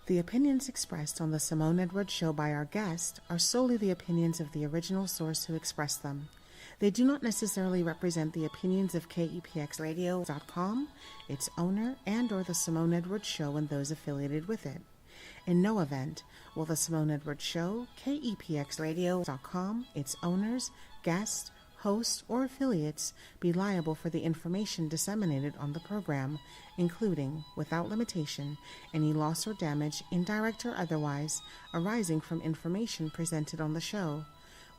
The opinions expressed on the Simone Edwards Show by our guest are solely the opinions of the original source who expressed them. They do not necessarily represent the opinions of KEPXradio.com, its owner, and or the Simone Edwards Show and those affiliated with it. In no event will the Simone Edwards Show, KEPXradio.com, its owners, guests, hosts, or affiliates be liable for the information disseminated on the program, including, without limitation, any loss or damage, indirect or otherwise, arising from information presented on the show.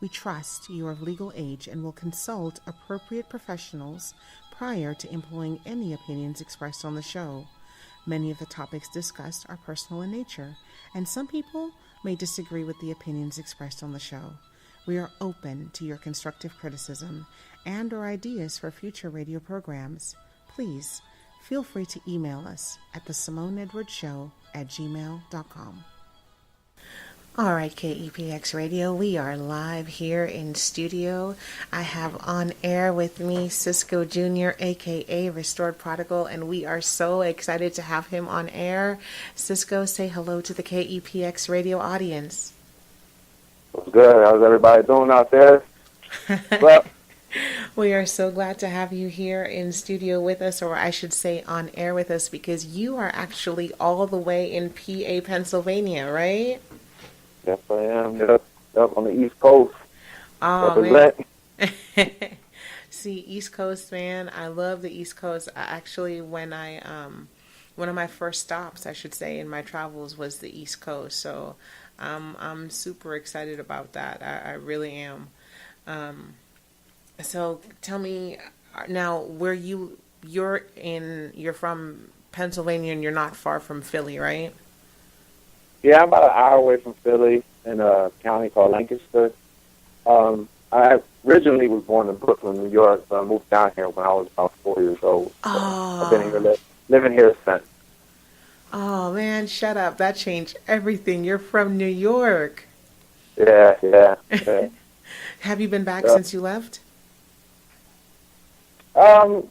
We trust you are of legal age and will consult appropriate professionals prior to employing any opinions expressed on the show. Many of the topics discussed are personal in nature, and some people may disagree with the opinions expressed on the show. We are open to your constructive criticism and or ideas for future radio programs. Please feel free to email us at thesimoneedwardsshow@gmail.com. All right, KEPX Radio, we are live here in studio. I have on air with me Cisco Jr., a.k.a. Restored Prodigal, and we are so excited to have him on air. Cisco, say hello to the KEPX Radio audience. What's good? How's everybody doing out there? Well, we are so glad to have you here in studio with us, or I should say on air with us, because you are actually all the way in PA, Pennsylvania, right? Yes, I am. Yep, on the East Coast. Oh, man. See, East Coast, man. I love the East Coast. Actually, one of my first stops, I should say, in my travels was the East Coast. So I'm super excited about that. I really am. So tell me now, where you're from Pennsylvania, and you're not far from Philly, right? Yeah, I'm about an hour away from Philly in a county called Lancaster. I originally was born in Brooklyn, New York, but I moved down here when I was about 4 years old. So I've been here, living here since. Oh, man, shut up. That changed everything. You're from New York. Yeah. Have you been back since you left? On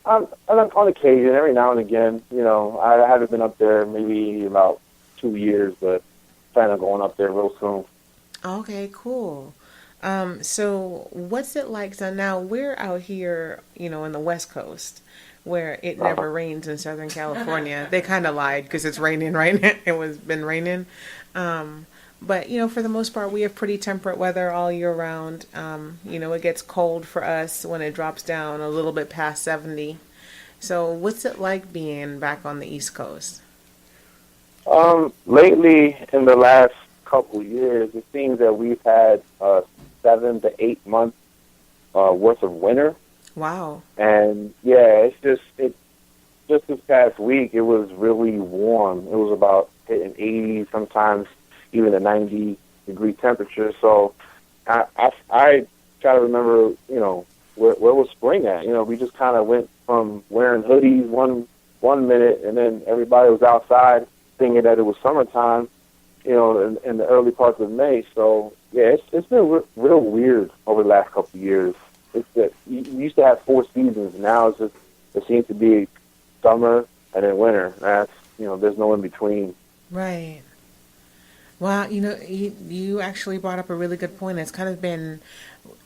occasion, every now and again. You know, I haven't been up there maybe about 2 years, but plan on going up there real soon. Okay, cool. So what's it like? So now we're out here, in the West Coast, where it never rains in Southern California. They kind of lied because it's raining right now. Been raining. But, for the most part, we have pretty temperate weather all year round. It gets cold for us when it drops down a little bit past 70. So what's it like being back on the East Coast? Lately, in the last couple years, it seems that we've had 7 to 8 months worth of winter. Wow. And yeah, just this past week, it was really warm. It was about hitting 80, sometimes even a 90-degree temperature. So I try to remember, where was spring at? We just kind of went from wearing hoodies one minute, and then everybody was outside thinking that it was summertime, in the early parts of May. So yeah, it's been real weird over the last couple of years. It's that you used to have 4 seasons. Now it seems to be summer and then winter. That's there's no in between. Right. Well, you actually brought up a really good point. It's kind of been,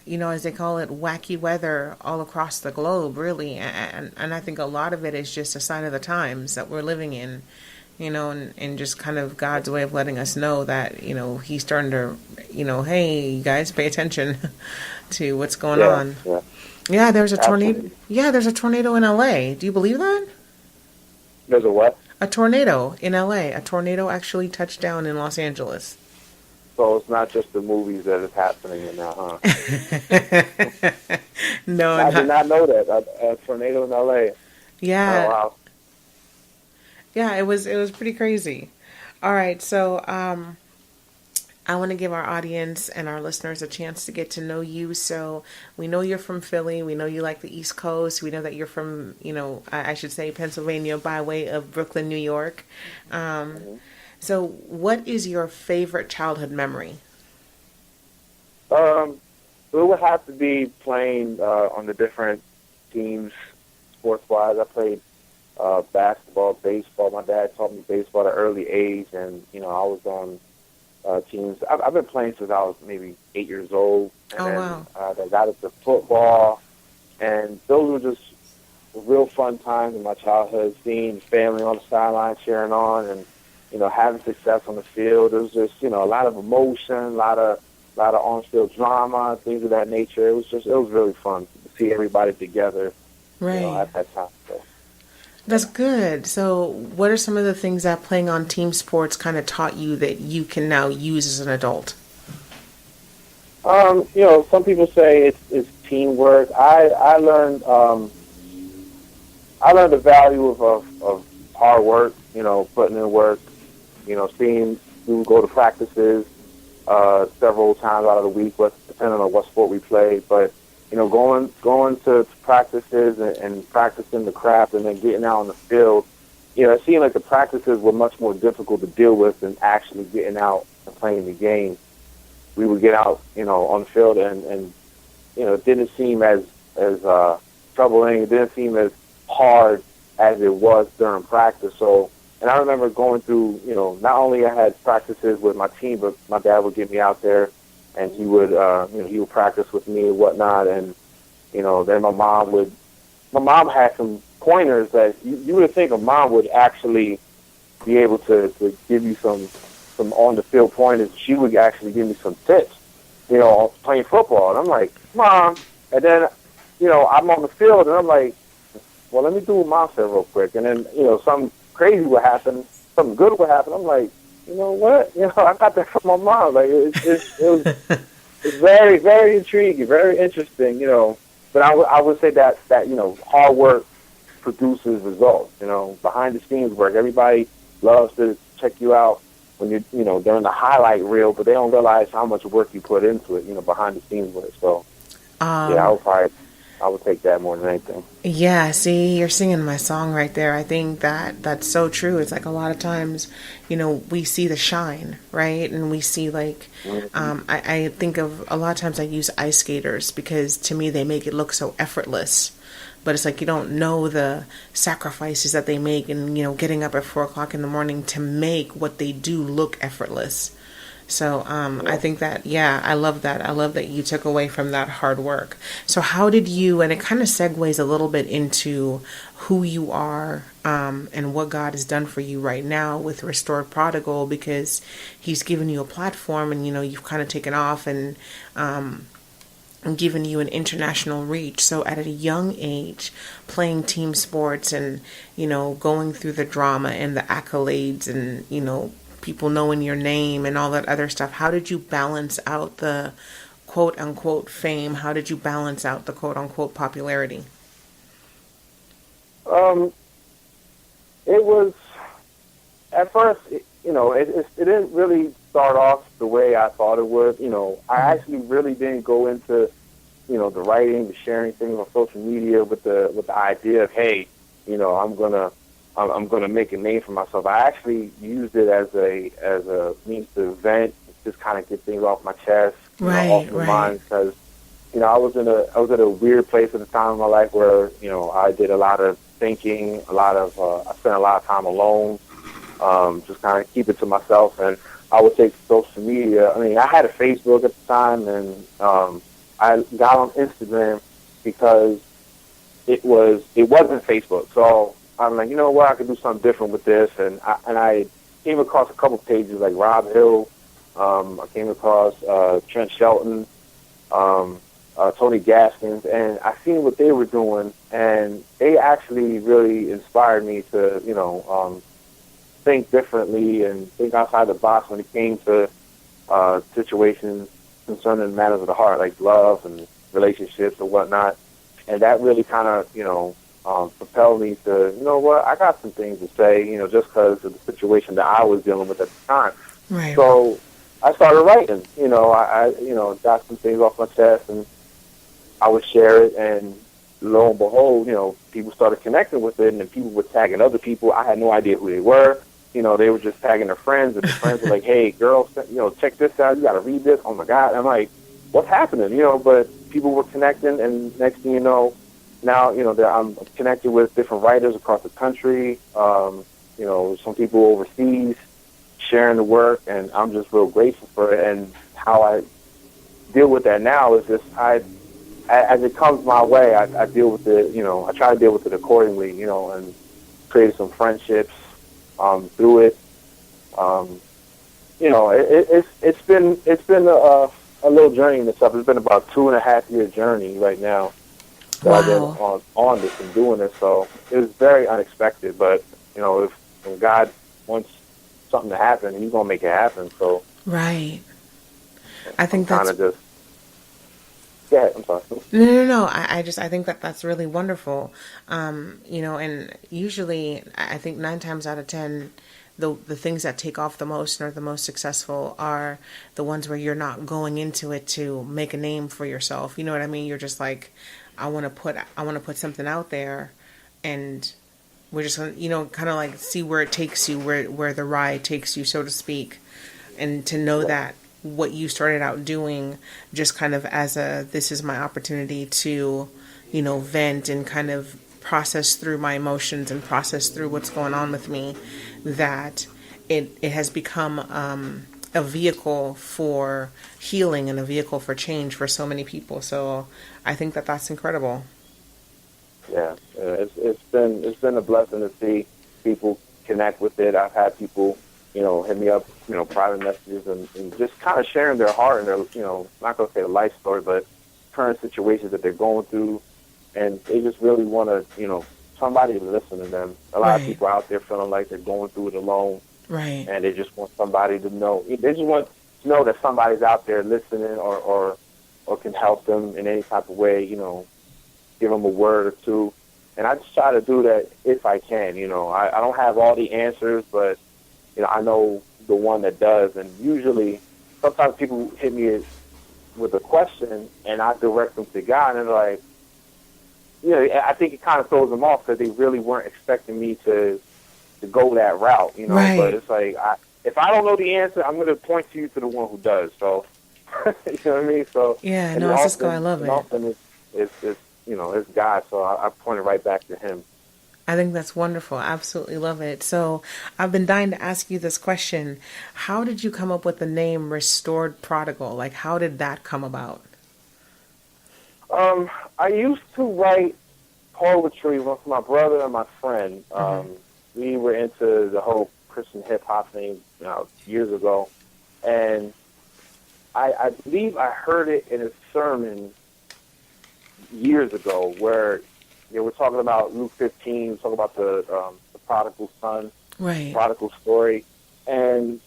as they call it, wacky weather all across the globe, really. And I think a lot of it is just a sign of the times that we're living in, and just kind of God's way of letting us know that, he's starting to, hey, you guys, pay attention to what's going on. Yeah, there's a tornado. Yeah, there's a tornado in LA. Do you believe that? There's a what? A tornado in LA. A tornado actually touched down in Los Angeles. So it's not just the movies that is happening in that, huh? No, I did not know that. A tornado in LA. Yeah. Oh, wow. Yeah, it was pretty crazy. All right, so I want to give our audience and our listeners a chance to get to know you. So we know you're from Philly. We know you like the East Coast. We know that you're from, I should say Pennsylvania by way of Brooklyn, New York. So what is your favorite childhood memory? It would have to be playing on the different teams, sports-wise. I played basketball, baseball. My dad taught me baseball at an early age, and I was on teams. I've been playing since I was maybe 8 years old, and Oh, then wow. I got into football, and those were just real fun times in my childhood. Seeing family on the sideline cheering on, and having success on the field. It was just a lot of emotion, a lot of on-field drama, things of that nature. It was really fun to see everybody together, Right. at that time. So. That's good. So, what are some of the things that playing on team sports kind of taught you that you can now use as an adult? Some people say it's teamwork. I learned the value of hard work. Putting in work. Seeing we would go to practices several times out of the week, depending on what sport we played. But going to practices and practicing the craft, and then getting out on the field. It seemed like the practices were much more difficult to deal with than actually getting out and playing the game. We would get out, on the field, and it didn't seem as troubling. It didn't seem as hard as it was during practice. So, and I remember going through, not only I had practices with my team, but my dad would get me out there, and he would practice with me and whatnot. And then my mom had some pointers that you would think a mom would actually be able to give you some on the field pointers. She would actually give me some tips, playing football. And I'm like, Mom. And then, I'm on the field, and I'm like, well, let me do what Mom said real quick. And then, something crazy would happen, something good would happen. I'm like, you know what? I got that from my mom. Like, it was it's very, very intriguing, very interesting, But I would say that hard work produces results, behind the scenes work. Everybody loves to check you out when you're, during the highlight reel, but they don't realize how much work you put into it, behind the scenes work. So, yeah, I would take that more than anything. Yeah, see, you're singing my song right there. I think that's so true. It's like a lot of times, we see the shine, right? And we see I think of a lot of times I use ice skaters because to me they make it look so effortless. But it's like you don't know the sacrifices that they make and, getting up at 4 o'clock in the morning to make what they do look effortless. So I think that, I love that. I love that you took away from that hard work. So how did you, and it kind of segues a little bit into who you are and what God has done for you right now with Restored Prodigal, because he's given you a platform and, you've kind of taken off and given you an international reach. So at a young age, playing team sports and, going through the drama and the accolades and, people knowing your name and all that other stuff, how did you balance out the quote unquote fame? How did you balance out the quote unquote popularity? It was, at first, it didn't really start off the way I thought it would. I actually really didn't go into, the writing, the sharing things on social media with the idea of, hey, I'm gonna make a name for myself. I actually used it as a means to vent, just kind of get things off my chest, off my mind, because I was at a weird place at the time in my life where I did a lot of thinking, I spent a lot of time alone, just kind of keep it to myself, and I would take social media. I mean, I had a Facebook at the time, and I got on Instagram because it wasn't Facebook, so I'm like, what, I could do something different with this, and I came across a couple pages like Rob Hill, I came across Trent Shelton, Tony Gaskins, and I seen what they were doing, and they actually really inspired me to, think differently and think outside the box when it came to situations concerning matters of the heart, like love and relationships and whatnot, and that really kind of, propelled me to, what, I got some things to say, just because of the situation that I was dealing with at the time. Right. So I started writing, I got some things off my chest, and I would share it, and lo and behold, people started connecting with it, and then people were tagging other people. I had no idea who they were. They were just tagging their friends, and their friends were like, hey, girls, check this out. You got to read this. Oh, my God. And I'm like, what's happening? But people were connecting, and next thing you know, now, that I'm connected with different writers across the country. Some people overseas sharing the work, and I'm just real grateful for it. And how I deal with that now is just as it comes my way, I deal with it. I try to deal with it accordingly. And create some friendships through it. It's been a little journey in itself. It's been about 2.5-year journey right now. Wow. I've been on this and doing this, so it was very unexpected. But when God wants something to happen, He's gonna make it happen. So right. I think that's kind of just. Yeah, I'm sorry. No. I think that's really wonderful. And usually, I think 9 times out of 10, the things that take off the most and are the most successful are the ones where you're not going into it to make a name for yourself. You know what I mean? You're just like, I want to put something out there, and we're just gonna, kind of like see where it takes you, where the ride takes you, so to speak, and to know that what you started out doing just kind of as this is my opportunity to, vent and kind of process through my emotions and process through what's going on with me, that it has become a vehicle for healing and a vehicle for change for so many people. So I think that's incredible. Yeah, it's been a blessing to see people connect with it. I've had people, hit me up, private messages and just kind of sharing their heart and their, not going to say a life story, but current situations that they're going through. And they just really want to, somebody to listen to them. A lot of people out there feeling like they're going through it alone. Right. And they just want somebody to know. They just want to know that somebody's out there listening or can help them in any type of way, give them a word or two. And I just try to do that if I can. I don't have all the answers, but, I know the one that does. And usually, sometimes people hit me with a question, and I direct them to God, and they're like, I think it kind of throws them off because they really weren't expecting me to go that route, Right. But it's like, if I don't know the answer, I'm going to point you to the one who does. So, you know what I mean? So yeah, no, Cisco, I love it. Often it's God, so I point it right back to Him. I think that's wonderful. I absolutely love it. So I've been dying to ask you this question. How did you come up with the name Restored Prodigal? Like, how did that come about? I used to write poetry with my brother and my friend. We were into the whole Christian hip-hop thing years ago. And I believe I heard it in a sermon years ago where they were talking about Luke 15, talking about the prodigal son, right, prodigal story. And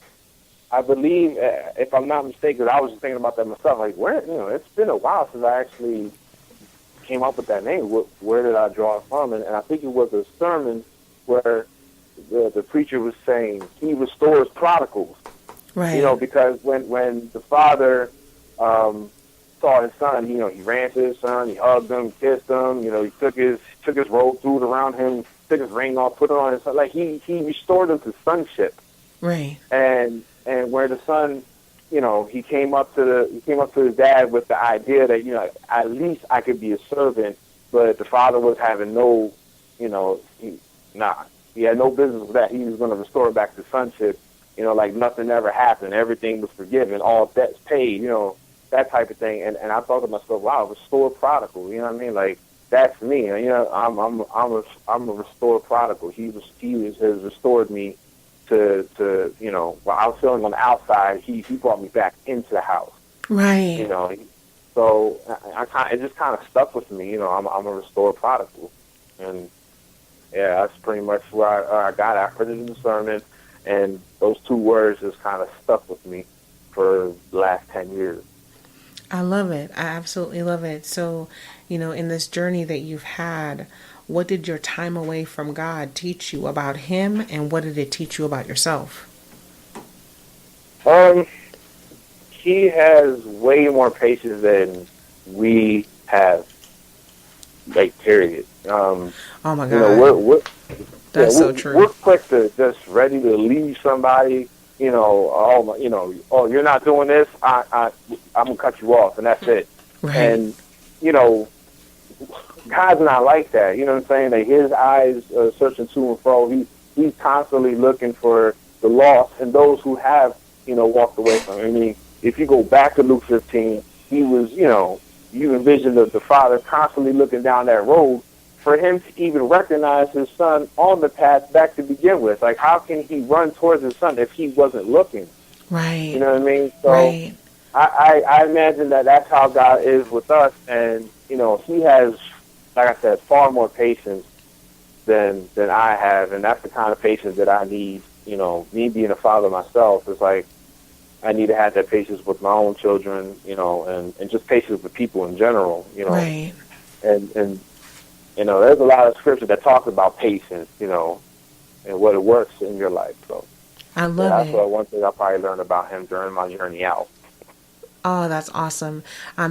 I believe, if I'm not mistaken, I was just thinking about that myself, like, it's been a while since I actually came up with that name. Where did I draw it from? And I think it was a sermon where the preacher was saying he restores prodigals. Right. Because when the father saw his son, he ran to his son, he hugged him, kissed him, he took his robe, threw it around him, took his ring off, put it on his son. Like he restored him to sonship. Right. And where the son, he came up to his dad with the idea that, at least I could be a servant, but the father was having no, he had no business with that. He was going to restore it back to sonship, like nothing ever happened. Everything was forgiven, all debts paid, that type of thing. And I thought to myself, wow, restore prodigal, you know what I mean? Like, that's me. I'm a restored prodigal. He has restored me to while I was feeling on the outside, he brought me back into the house. Right. So it just kind of stuck with me. I'm a restored prodigal, and yeah, that's pretty much where I got it. I heard it in the sermon, and those two words just kind of stuck with me for the last 10 years. I love it. I absolutely love it. So, in this journey that you've had, what did your time away from God teach you about Him, and what did it teach you about yourself? He has way more patience than we have. Like, period. Oh my God. That's so true. We're quick to just ready to leave somebody. Oh, you're not doing this. I'm gonna cut you off, and that's it. Right. And God's not like that. You know what I'm saying? Like his eyes are searching to and fro. He's constantly looking for the lost and those who have, walked away from him. I mean, if you go back to Luke 15, he was, you envision the father constantly looking down that road for him to even recognize his son on the path back to begin with. Like, how can he run towards his son if he wasn't looking? Right. You know what I mean? So right. I imagine that's how God is with us. And, he has, like I said, far more patience than I have. And that's the kind of patience that I need. Me being a father myself, is like, I need to have that patience with my own children, and just patience with people in general, Right. And there's a lot of scripture that talks about patience, and what it works in your life. So I love that's it. one thing I probably learned about him during my journey out. Oh, that's awesome.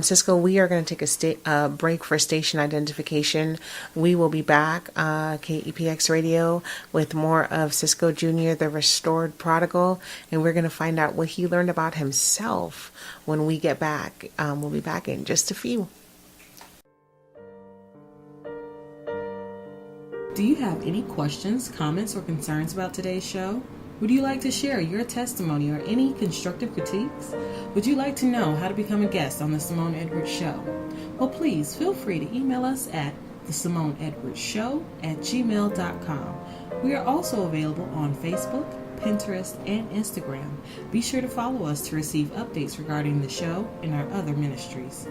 Cisco, we are going to take a break for station identification. We will be back, KEPX Radio, with more of Cisco Jr., the restored prodigal, and we're going to find out what he learned about himself when we get back. We'll be back in just a few. Do you have any questions, comments, or concerns about today's show? Would you like to share your testimony or any constructive critiques? Would you like to know how to become a guest on the Simone Edwards Show? Well, please feel free to email us at thesimoneedwardsshow@gmail.com. We are also available on Facebook, Pinterest, and Instagram. Be sure to follow us to receive updates regarding the show and our other ministries.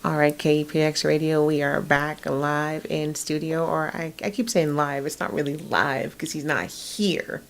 All right, KEPX Radio, we are back live in studio, or I keep saying live. It's not really live because he's not here,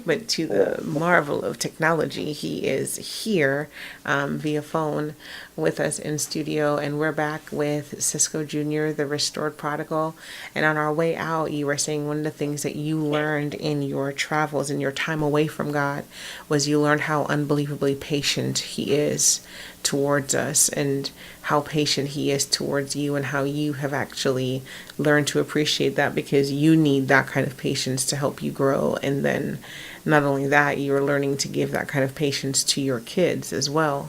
but to the marvel of technology, he is here via phone with us in studio, and we're back with Cisco Jr., the restored prodigal. And on our way out, you were saying one of the things that you learned in your travels and your time away from God was you learned how unbelievably patient he is towards us, and how patient he is towards you, and how you have actually learned to appreciate that because you need that kind of patience to help you grow. And then not only that, you're learning to give that kind of patience to your kids as well.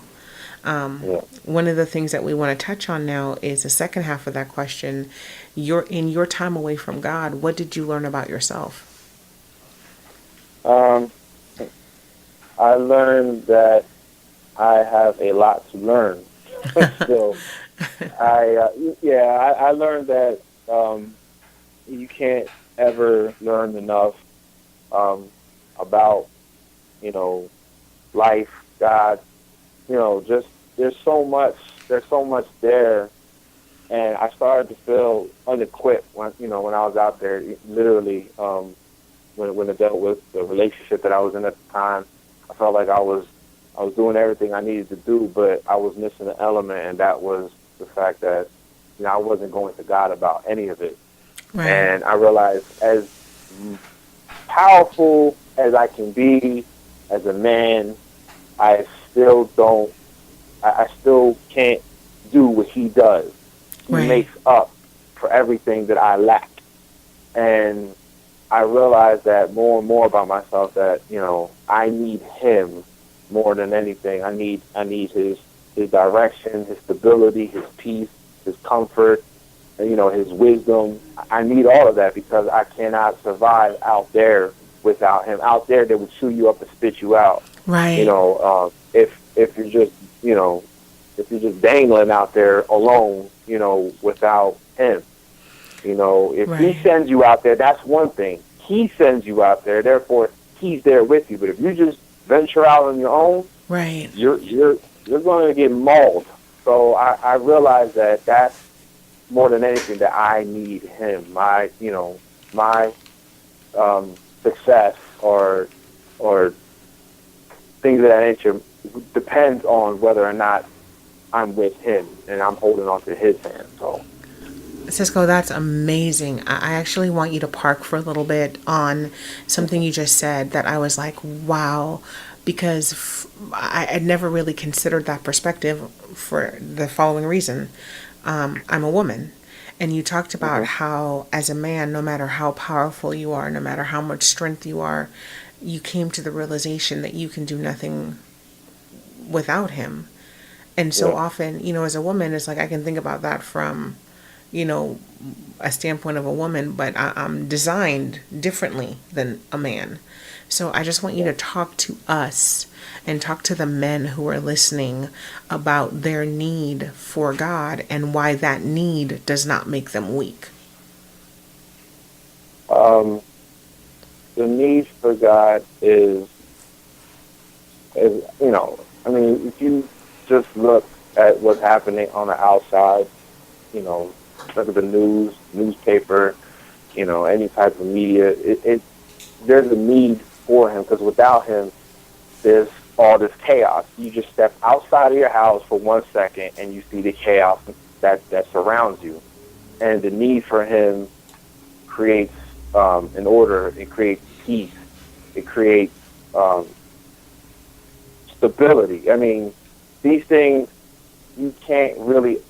One of the things that we want to touch on now is the second half of that question. In your time away from God, what did you learn about yourself? I learned that I have a lot to learn. So I learned that you can't ever learn enough about life, God. Just there's so much there, and I started to feel unequipped when I was out there. Literally, when I dealt with the relationship that I was in at the time, I felt like I was doing everything I needed to do, but I was missing an element, and that was the fact that I wasn't going to God about any of it. Right. And I realized, as powerful as I can be as a man, I still can't do what he does. Right. He makes up for everything that I lack. And I realized that more and more about myself, that I need him more than anything. I need his direction, his stability, his peace, his comfort, his wisdom. I need all of that because I cannot survive out there without him. Out there, they would chew you up and spit you out. Right. If you're just if you're just dangling out there alone, without him. If right. He sends you out there, that's one thing. He sends you out there, therefore he's there with you. But if you just venture out on your own, right, you're going to get mauled. So I realized that that's more than anything, that I need him. My success or things of that nature depends on whether or not I'm with him and I'm holding on to his hand. So, Cisco, that's amazing. I actually want you to park for a little bit on something you just said that I was like, wow, because I never really considered that perspective for the following reason. I'm a woman. And you talked about how, as a man, no matter how powerful you are, no matter how much strength you are, you came to the realization that you can do nothing without him. And so often, as a woman, it's like I can think about that from, a standpoint of a woman, but I'm designed differently than a man. So I just want you to talk to us and talk to the men who are listening about their need for God and why that need does not make them weak. The need for God is, if you just look at what's happening on the outside, look at the newspaper, any type of media, there's a need for him, because without him, there's all this chaos. You just step outside of your house for 1 second and you see the chaos that surrounds you. And the need for him creates an order, it creates peace, it creates stability. I mean, these things you can't really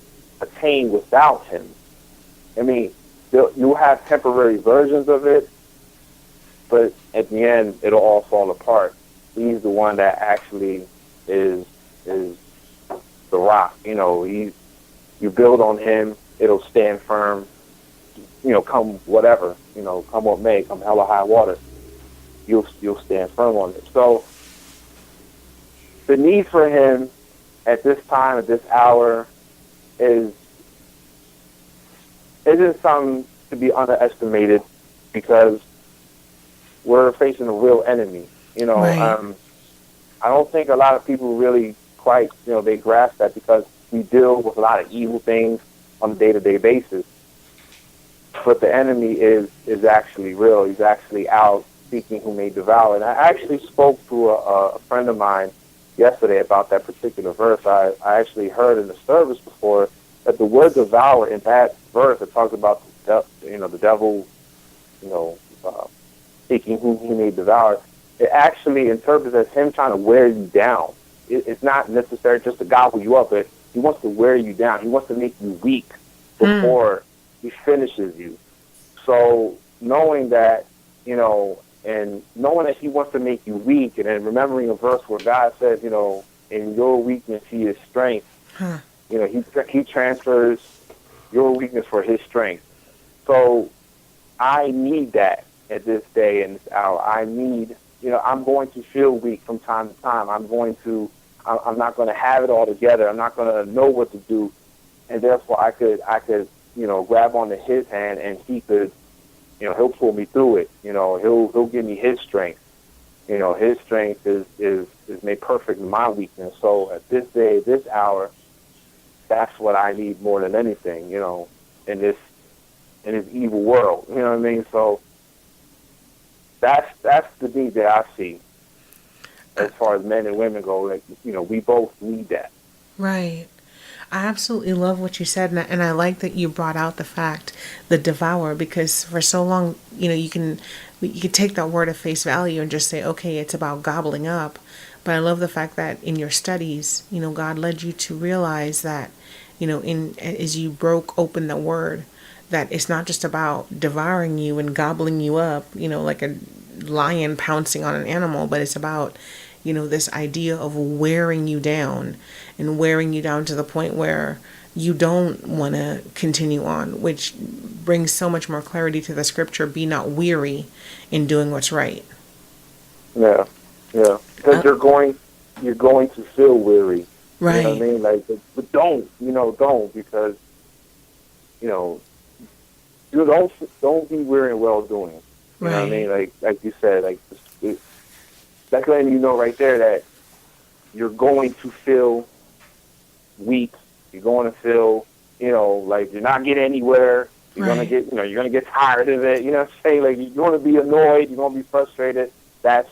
attain without him. I mean, you'll have temporary versions of it, but at the end, it'll all fall apart. He's the one that actually is the rock. You build on him, it'll stand firm. Come whatever, come what may, come hell or high water, you'll stand firm on it. So the need for him at this time, at this hour, isn't something to be underestimated, because we're facing a real enemy. Right. I don't think a lot of people really quite, they grasp that, because we deal with a lot of evil things on a day-to-day basis. But the enemy is actually real. He's actually out seeking who may devour. And I actually spoke to a friend of mine yesterday about that particular verse. I actually heard in the service before that the word devour in that verse, it talks about the devil, seeking who he may devour. It actually interprets as him trying to wear you down. It's not necessarily just to gobble you up, but he wants to wear you down. He wants to make you weak before he finishes you. So knowing that, and knowing that he wants to make you weak, and then remembering a verse where God says, in your weakness he is strength. He transfers your weakness for his strength. So I need that at this day and this hour. I need, I'm going to feel weak from time to time. I'm not going to have it all together. I'm not going to know what to do. And therefore I could grab onto his hand, and he could, he'll pull me through it. He'll give me his strength. His strength is made perfect in my weakness. So at this day, this hour, that's what I need more than anything, in this evil world. You know what I mean? So that's the need that I see as far as men and women go. Like, we both need that. Right. I absolutely love what you said, and I like that you brought out the devour, because for so long, you can take that word at face value and just say, okay, it's about gobbling up. But I love the fact that in your studies, God led you to realize that, as you broke open the word, that it's not just about devouring you and gobbling you up, like a lion pouncing on an animal, but it's about, this idea of wearing you down to the point where you don't want to continue on, which brings so much more clarity to the scripture. Be not weary in doing what's right. Yeah. Because you're going to feel weary. Right. You know what I mean? Like, but don't, because, don't be weary in well doing. You know what I mean? Like you said, that's letting you know right there that you're going to feel weak. You're going to feel, like you're not getting anywhere. You're going to get, you're going to get tired of it. You know what I'm saying? Like, you're going to be annoyed. You're going to be frustrated. That's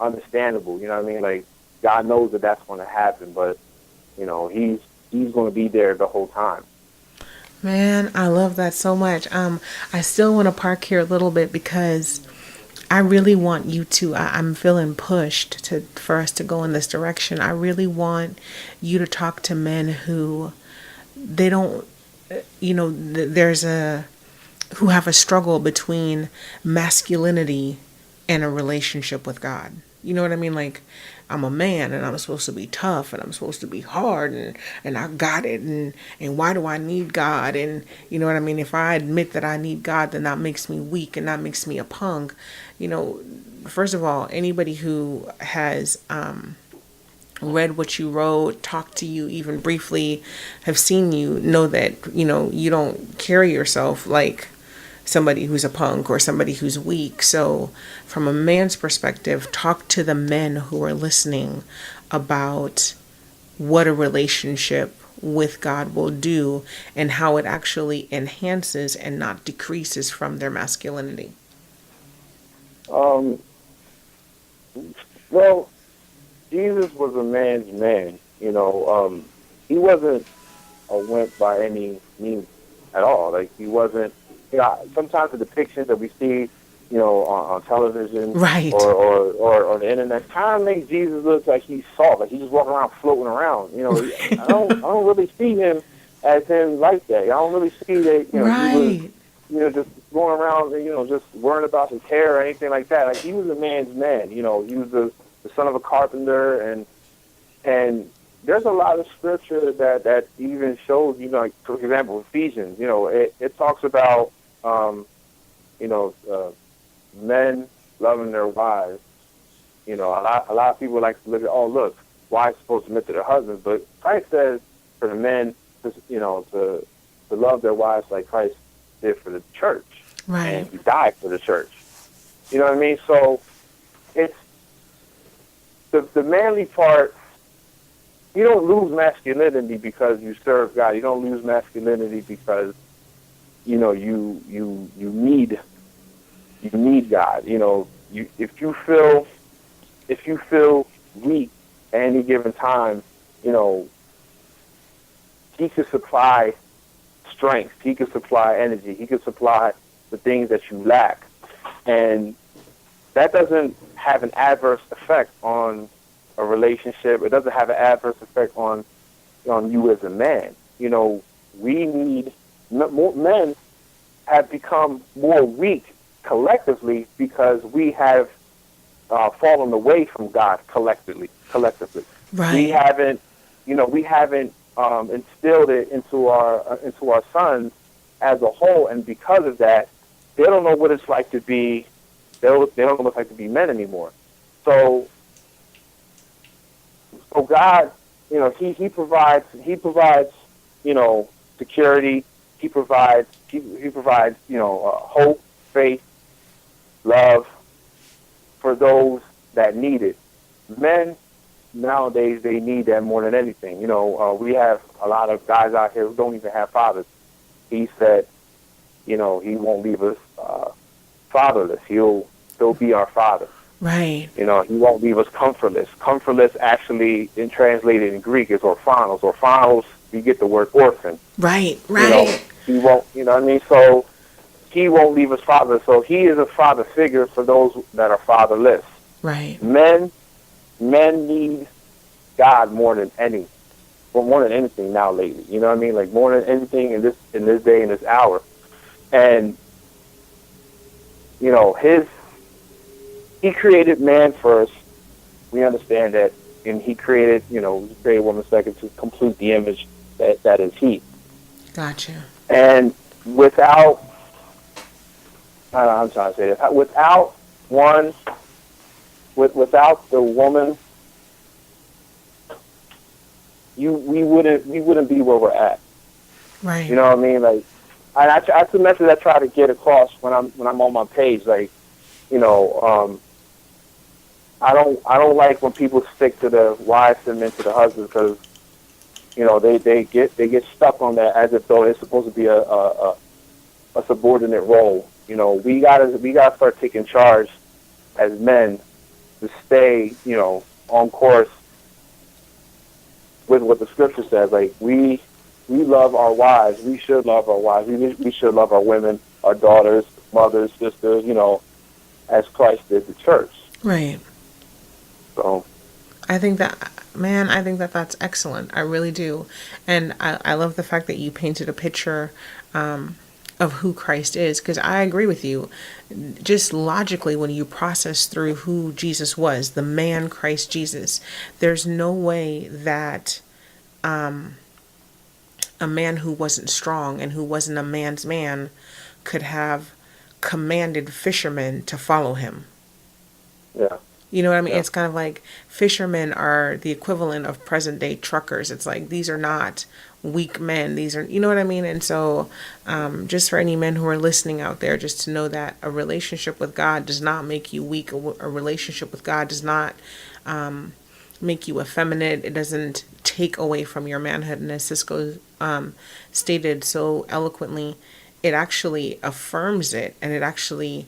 understandable. You know what I mean? Like, God knows that that's going to happen, but, he's going to be there the whole time. Man, I love that so much. I still want to park here a little bit, because I really want you to, I'm feeling pushed for us to go in this direction. I really want you to talk to men who, they don't, who have a struggle between masculinity and a relationship with God. You know what I mean? Like, I'm a man and I'm supposed to be tough and I'm supposed to be hard and I got it and why do I need God? And you know what I mean? If I admit that I need God, then that makes me weak and that makes me a punk. You know, first of all, anybody who has read what you wrote, talked to you even briefly, have seen you, know that, you know, you don't carry yourself like somebody who's a punk or somebody who's weak. So from a man's perspective, talk to the men who are listening about what a relationship with God will do and how it actually enhances and not decreases from their masculinity. Well, Jesus was a man's man. You know, he wasn't a wimp by any means at all. Like, he wasn't. You know, sometimes the depictions that we see, you know, on television, Right. or on the internet, kind of makes Jesus look like he's soft, like he's just walking around floating around. You know, I don't really see him as him like that. I don't really see that. You know, Right. he was, you know, just going around, you know, just worrying about his hair or anything like that. Like, he was a man's man. You know, he was the son of a carpenter, and there's a lot of scripture that even shows, you know, like, for example, Ephesians. You know, it talks about, you know, men loving their wives. You know, a lot of people like to look at, oh, look, wives supposed to submit to their husbands, but Christ says for the men, you know, to love their wives like Christ did for the church, Right. and he died for the church. You know what I mean? So it's the manly part. You don't lose masculinity because you serve God. You don't lose masculinity because, you know, you need God. You know, if you feel weak at any given time, you know, he could supply strength. He could supply energy. He could supply the things that you lack, and that doesn't have an adverse effect on a relationship. It doesn't have an adverse effect on you as a man. You know, men have become more weak collectively because we have fallen away from God collectively. Right. We haven't instilled it into our sons as a whole, and because of that, they don't know what it's like to be. They don't know what it's like to be men anymore. So God, you know, he provides, you know, security. He provides, you know, hope, faith, love for those that need it. Men nowadays, they need that more than anything. You know, we have a lot of guys out here who don't even have fathers. He said, you know, he won't leave us fatherless. He'll be our father. Right. You know, he won't leave us comfortless. Comfortless actually, in translated in Greek, is orphanos. Orphanos, you get the word orphan. Right. You know, he won't, you know what I mean? So he won't leave us fatherless. So he is a father figure for those that are fatherless. Right. Men need God more than anything now lately. You know what I mean? Like, more than anything in this day and this hour. And, you know, he created man first. We understand that, and he created woman second to complete the image that is he. Gotcha. And without the woman, we wouldn't be where we're at. Right. You know what I mean? Like, that's the message I try to get across when I'm on my page. Like, you know, I don't like when people stick to the wives and men to the husbands, because, you know, they get stuck on that as if though it's supposed to be a subordinate role. You know, we gotta start taking charge as men to stay, you know, on course with what the scripture says. Like, we love our wives. We should love our wives. We should love our women, our daughters, mothers, sisters, you know, as Christ did the church. Right. So I think that's excellent. I really do. And I love the fact that you painted a picture of of who Christ is. Because I agree with you. Just logically, when you process through who Jesus was, the man Christ Jesus, there's no way that a man who wasn't strong and who wasn't a man's man could have commanded fishermen to follow him. Yeah. You know what I mean? Yeah. It's kind of like fishermen are the equivalent of present day truckers. It's like, these are not weak men. These are, you know what I mean? And so, just for any men who are listening out there, just to know that a relationship with God does not make you weak. A relationship with God does not, make you effeminate. It doesn't take away from your manhood. And as Cisco, stated so eloquently, it actually affirms it, and it actually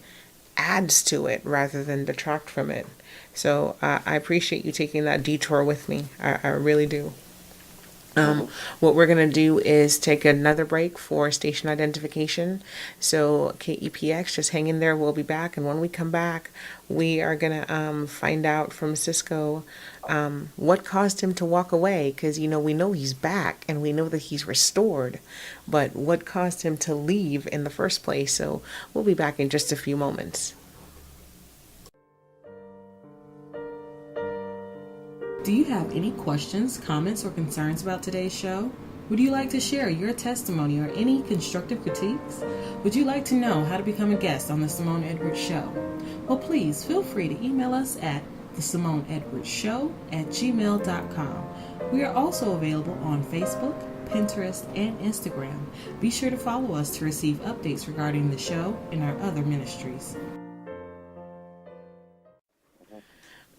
adds to it rather than detract from it. So I appreciate you taking that detour with me. I really do. What we're going to do is take another break for station identification. So KEPX, just hang in there. We'll be back. And when we come back, we are going to find out from Cisco what caused him to walk away. Because, we know he's back and we know that he's restored. But what caused him to leave in the first place? So we'll be back in just a few moments. Do you have any questions, comments, or concerns about today's show? Would you like to share your testimony or any constructive critiques? Would you like to know how to become a guest on the Simone Edwards Show? Well, please feel free to email us at thesimoneedwardsshow@gmail.com. We are also available on Facebook, Pinterest, and Instagram. Be sure to follow us to receive updates regarding the show and our other ministries.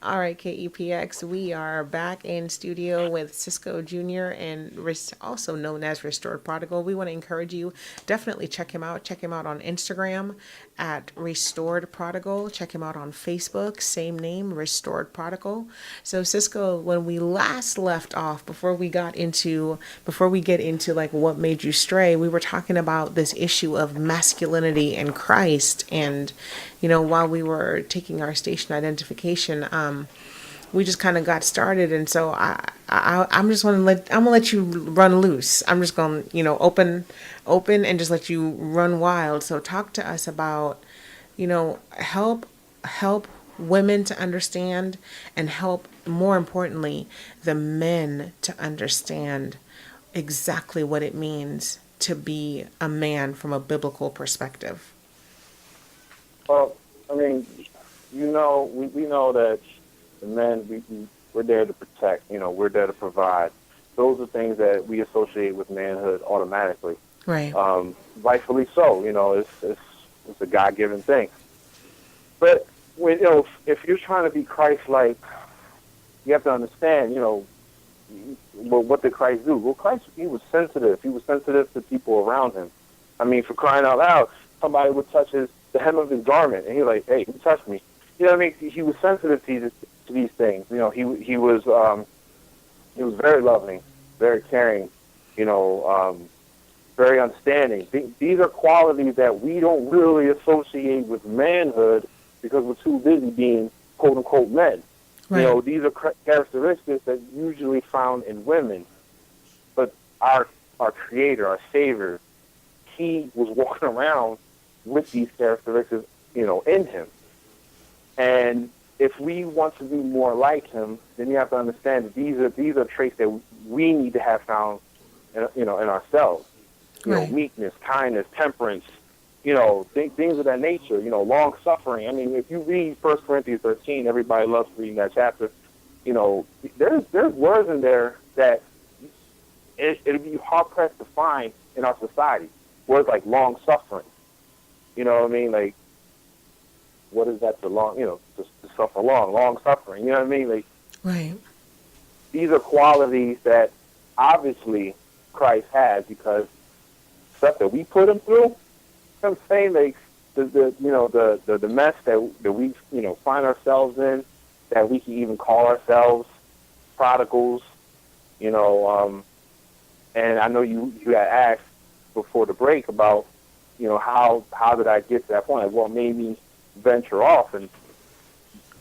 All right, KEPX, we are back in studio with Cisco Jr. and also known as Restored Prodigal. We want to encourage you, definitely check him out. Check him out on Instagram at Restored Prodigal. Check him out on Facebook, same name, Restored Prodigal. So Cisco, when we last left off, before we get into like what made you stray, we were talking about this issue of masculinity and Christ. And, while we were taking our station identification, we just kind of got started, and so I'm gonna let you run loose. I'm just gonna open and just let you run wild. So talk to us about help women to understand, and help, more importantly, the men to understand exactly what it means to be a man from a biblical perspective. Well, I mean, we know that the men, we're there to protect, we're there to provide. Those are things that we associate with manhood automatically. Right. Rightfully so, it's a God-given thing. But, if you're trying to be Christ-like, you have to understand, what did Christ do? Well, Christ, he was sensitive. He was sensitive to people around him. I mean, for crying out loud, somebody would touch the hem of his garment, and he's like, "Hey, who touched me?" You know what I mean? He was sensitive to these things. He was very loving, very caring, very understanding. These are qualities that we don't really associate with manhood because we're too busy being quote unquote men. Right. These are characteristics that usually found in women. But our Creator, our Savior, he was walking around with these characteristics, in him. And if we want to be more like him, then you have to understand that these are traits that we need to have found, in ourselves. Right. Meekness, kindness, temperance, things of that nature. Long suffering. I mean, if you read 1 Corinthians 13, everybody loves reading that chapter. There's words in there that it'd be hard pressed to find in our society. Words like long suffering. You know what I mean? Like, what is that to suffer long suffering? You know what I mean? Like, Right. These are qualities that obviously Christ has, because stuff that we put him through, you know what I'm saying? Like, the mess that we, find ourselves in, that we can even call ourselves prodigals, and I know you got asked before the break about, how did I get to that point? Like, what made me venture off? And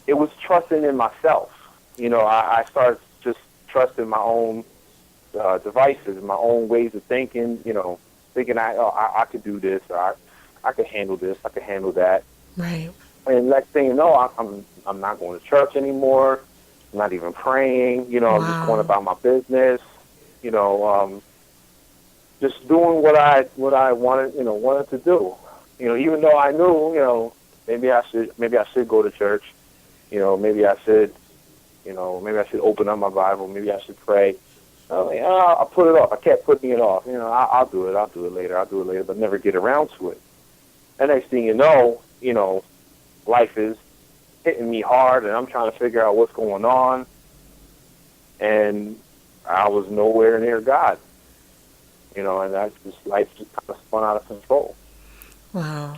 it was trusting in myself. I started just trusting my own devices, my own ways of thinking, thinking I could do this, or I could handle this, I could handle that. Right. And next thing you know, I'm not going to church anymore. I'm not even praying. You know, I'm just going about my business. You know, just doing what I wanted to do. You know, even though I knew, you know, maybe I should go to church. You know, maybe I should open up my Bible. Maybe I should pray. I'll put it off. I kept putting it off. You know, I'll do it. I'll do it later, but never get around to it. And next thing you know, life is hitting me hard, and I'm trying to figure out what's going on. And I was nowhere near God. You know, and life just kind of spun out of control. Wow.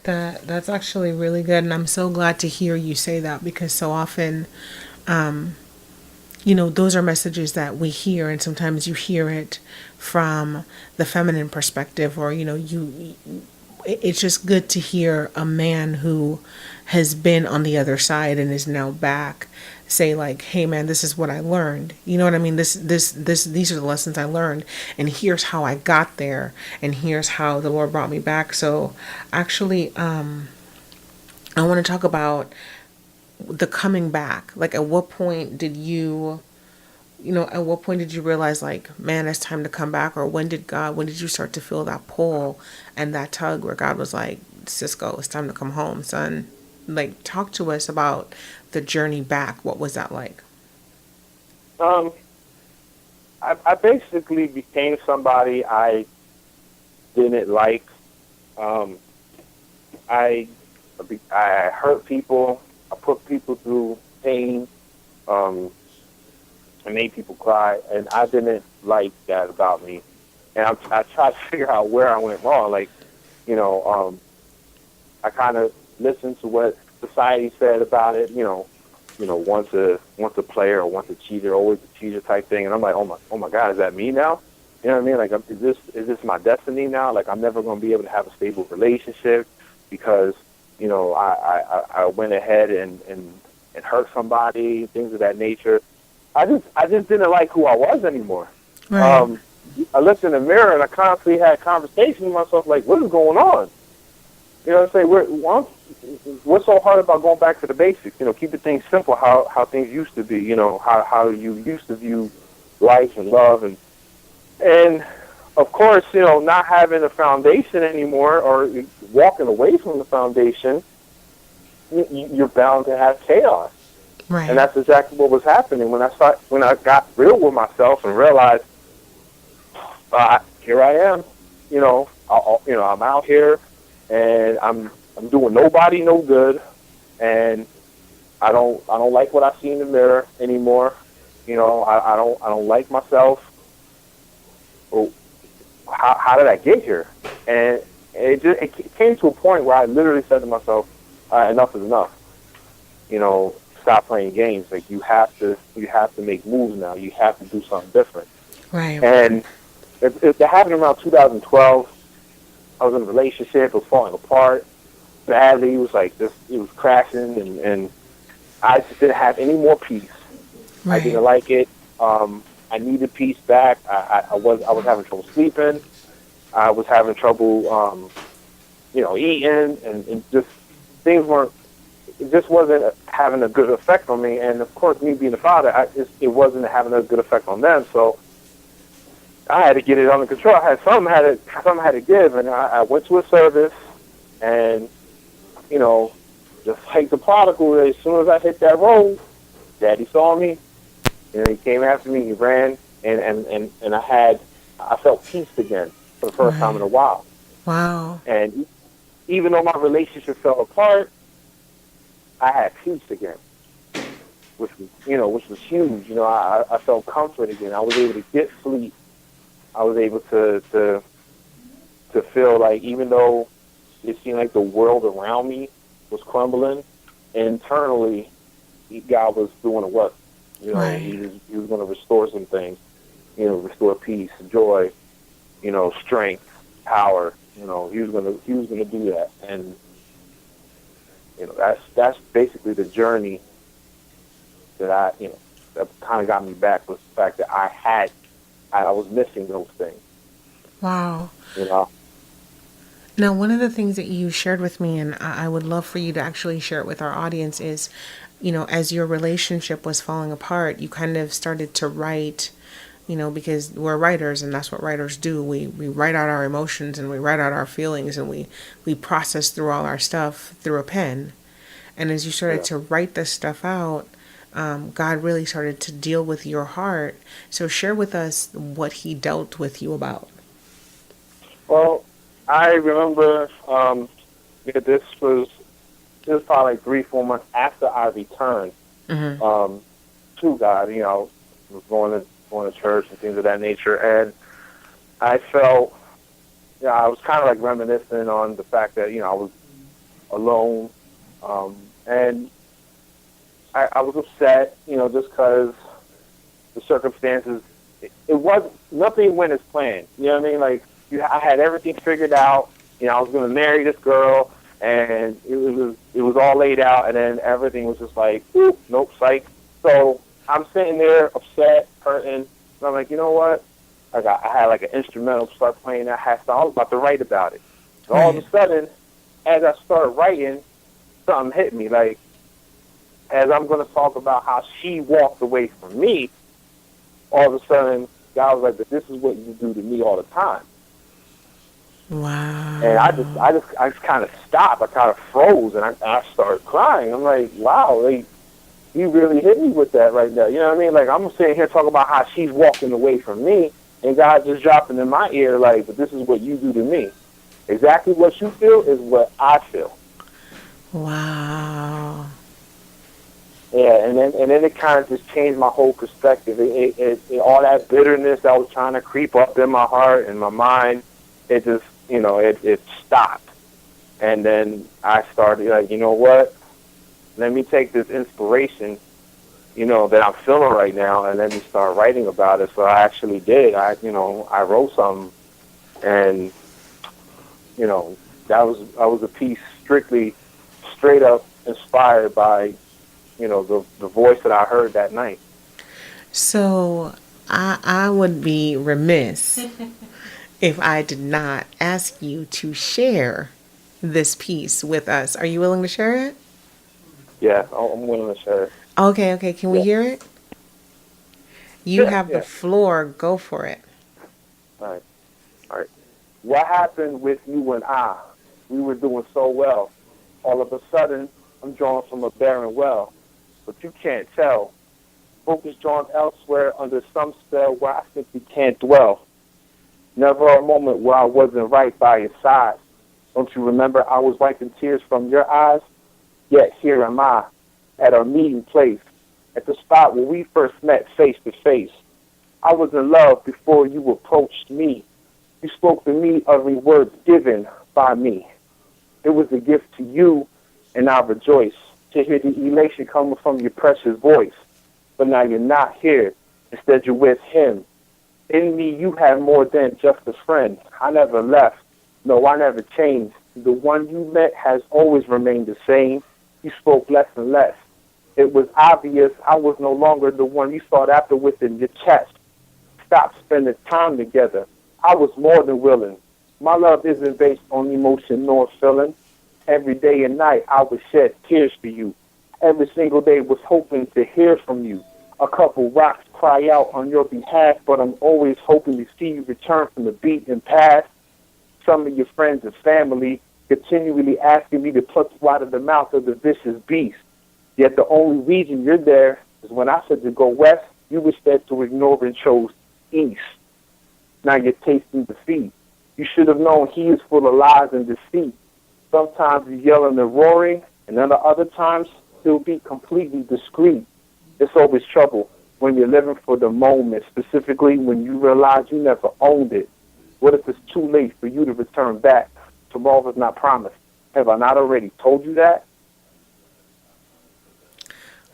That's actually really good, and I'm so glad to hear you say that, because so often, those are messages that we hear, and sometimes you hear it from the feminine perspective, or it's just good to hear a man who has been on the other side and is now back say, like, hey man, this is what I learned. You know what I mean? These are the lessons I learned, and here's how I got there, and here's how the Lord brought me back. So actually, I want to talk about the coming back. Like, at what point did you realize, like, man, it's time to come back? Or when did you start to feel that pull and that tug where God was like, Cisco, it's time to come home, son? Like, talk to us about the journey back. What was that like? I basically became somebody I didn't like. I hurt people. I put people through pain. I made people cry, and I didn't like that about me. And I tried to figure out where I went wrong. Like, I kind of listened to what society said about it. Once a player or once a cheater, always a cheater type thing. And I'm like, oh my God, is that me now? You know what I mean? Like, is this my destiny now? Like, I'm never going to be able to have a stable relationship because I went ahead and hurt somebody, things of that nature. I just didn't like who I was anymore. Right. I looked in the mirror and I constantly had conversations with myself, like, what is going on? You know what I'm saying? What's so hard about going back to the basics? Keeping things simple, how things used to be, how you used to view life and love. And of course, not having a foundation anymore or walking away from the foundation, you're bound to have chaos. Right. And that's exactly what was happening when I got real with myself and realized, here I am, I'm out here and I'm doing nobody no good, and I don't like what I see in the mirror anymore. I don't like myself. Oh, how did I get here? And it came to a point where I literally said to myself, enough is enough. Stop playing games. Like, you have to make moves now. You have to do something different. Right. And it happened around 2012. I was in a relationship. It was falling apart badly. It was like this. It was crashing, and I just didn't have any more peace. Right. I didn't like it. I needed peace back. I was having trouble sleeping. I was having trouble, eating, and just things weren't. It just wasn't having a good effect on me. And of course, me being a father, it wasn't having a good effect on them. So I had to get it under control. I had something had to give, and I went to a service, and just like the prodigal, as soon as I hit that road, Daddy saw me. He came after me. He ran, and I felt peace again for the first time in a while. Wow. And even though my relationship fell apart, I had peace again, which was huge. I felt comfort again. I was able to get sleep. I was able to feel like, even though it seemed like the world around me was crumbling, internally, God was doing the work. Right. He was going to restore some things. Restore peace, joy, strength, power. He was going to do that, and that's basically the journey that that kind of got me back, was the fact that I was missing those things. Wow. you know. Now, one of the things that you shared with me, and I would love for you to actually share it with our audience, is, as your relationship was falling apart, you kind of started to write, because we're writers and that's what writers do. We write out our emotions and we write out our feelings and we process through all our stuff through a pen. And as you started Yeah. to write this stuff out, God really started to deal with your heart. So share with us what he dealt with you about. Well, I remember yeah, this was probably like 3-4 months after I returned Mm-hmm. to God. Was going to church and things of that nature, and I felt, I was kind of like reminiscing on the fact that I was alone, and I was upset, just because the circumstances. It was nothing went as planned. You know what I mean? Like I had everything figured out. I was going to marry this girl, and it was all laid out, and then everything was just like, nope, psych. So I'm sitting there upset, hurting, and I'm like, you know what? I had like an instrumental start playing that I was about to write about it. And all of Right. a sudden, as I started writing, something hit me. Like, as I'm going to talk about how she walked away from me, all of a sudden, God was like, but this is what you do to me all the time. And Wow. I just kind of stopped. I kind of froze, and I started crying. I'm like, wow, like, you really hit me with that right now. You know what I mean? Like, I'm sitting here talking about how she's walking away from me, and God just dropping in my ear, like, but this is what you do to me. Exactly what you feel is what I feel. Wow. Yeah, and then it kind of just changed my whole perspective. All that bitterness that was trying to creep up in my heart and my mind, it just, it stopped. And then I started, like, you know what? Let me take this inspiration, that I'm feeling right now, and let me start writing about it. So I actually did. I wrote something, and, that was a piece straight up inspired by, the voice that I heard that night. So I would be remiss if I did not ask you to share this piece with us. Are you willing to share it? Yeah, I'm willing to share it. Okay, okay. Can we Yeah, hear it? You yeah, have the yeah. floor. Go for it. All right, all right. What happened with you and I? We were doing so well. All of a sudden, I'm drawn from a barren well, but you can't tell. Focus drawn elsewhere under some spell where I simply can't dwell. Never a moment where I wasn't right by your side. Don't you remember I was wiping tears from your eyes? Yet here am I, at our meeting place, at the spot where we first met face to face. I was in love before you approached me. You spoke to me every word given by me. It was a gift to you, and I rejoice to hear the elation coming from your precious voice. But now you're not here. Instead, you're with him. In me, you have more than just a friend. I never left. No, I never changed. The one you met has always remained the same. You spoke less and less. It was obvious I was no longer the one you sought after within your chest. Stop spending time together. I was more than willing. My love isn't based on emotion nor feeling. Every day and night I would shed tears for you. Every single day was hoping to hear from you. A couple rocks cry out on your behalf, but I'm always hoping to see you return from the beaten path. Some of your friends and family continually asking me to pluck you out of the mouth of the vicious beast. Yet the only reason you're there is when I said to go west, you instead to ignore and chose east. Now you're tasting defeat. You should have known he is full of lies and deceit. Sometimes he's yelling and roaring, and then other times he'll be completely discreet. It's always trouble when you're living for the moment, specifically when you realize you never owned it. What if it's too late for you to return back? Tomorrow's not promised. Have I not already told you that?